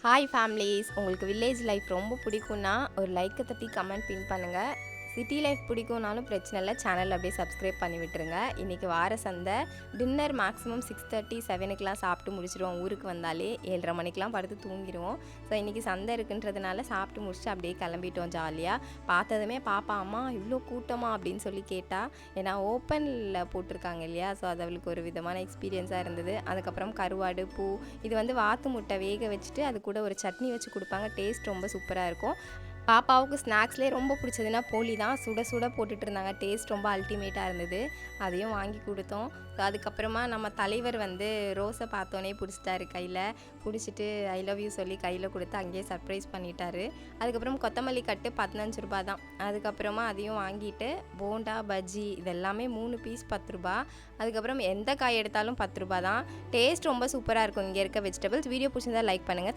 Hi families, உங்களுக்கு village life ரொம்ப பிடிக்கும்னா ஒரு லைக்கை தட்டி கமெண்ட் பின் பண்ணுங்கள். சிட்டி லைஃப் பிடிக்கும்னாலும் பிரச்சனை இல்லை, சேனல் அப்படியே சப்ஸ்கிரைப் பண்ணி விட்டுருங்க. இன்றைக்கி வார சந்தை. டின்னர் மேக்ஸிமம் 6:30 7க்குலாம் சாப்பிட்டு முடிச்சிடுவோம். ஊருக்கு வந்தாலே 7:30 மணிக்கெலாம் படுத்து தூங்கிடுவோம். ஸோ இன்றைக்கி சந்தை இருக்குன்றதுனால சாப்பிட்டு முடிச்சுட்டு அப்படியே கிளம்பிட்டோம் ஜாலியாக. பார்த்ததுமே பாப்பா அம்மா இவ்வளோ கூட்டமா அப்படின்னு சொல்லி கேட்டால், ஏன்னா ஓப்பனில் போட்டிருக்காங்க இல்லையா, ஸோ அது அவளுக்கு ஒரு விதமான எக்ஸ்பீரியன்ஸாக இருந்தது. அதுக்கப்புறம் கருவாடு, பூ, இது வந்து வாத்து முட்டை வேக வச்சுட்டு அது கூட ஒரு சட்னி வச்சு கொடுப்பாங்க. டேஸ்ட் ரொம்ப சூப்பராக இருக்கும். பாப்பாவுக்கு ஸ்நாக்ஸ்லேயே ரொம்ப பிடிச்சதுன்னா போலி தான். சுட சுட போட்டுட்டு இருந்தாங்க. டேஸ்ட் ரொம்ப அல்டிமேட்டாக இருந்தது. அதையும் வாங்கி கொடுத்தோம். ஸோ அதுக்கப்புறமா நம்ம தலைவர் வந்து ரோஸை பார்த்தோன்னே பிடிச்சிட்டாரு கையில். பிடிச்சிட்டு ஐ லவ் யூ சொல்லி கையில் கொடுத்து அங்கேயே சர்ப்ரைஸ் பண்ணிட்டாரு. அதுக்கப்புறம் கொத்தமல்லி கட்டு 15 ரூபா தான். அதுக்கப்புறமா அதையும் வாங்கிட்டு போண்டா, பஜ்ஜி இதெல்லாமே 3 பீஸ் 10 ரூபா. அதுக்கப்புறம் எந்த காய் எடுத்தாலும் 10 ரூபா தான். டேஸ்ட் ரொம்ப சூப்பராக இருக்கும் இங்கே இருக்க வெஜிடபிள்ஸ். வீடியோ பிடிச்சிருந்தா லைக் பண்ணுங்கள்.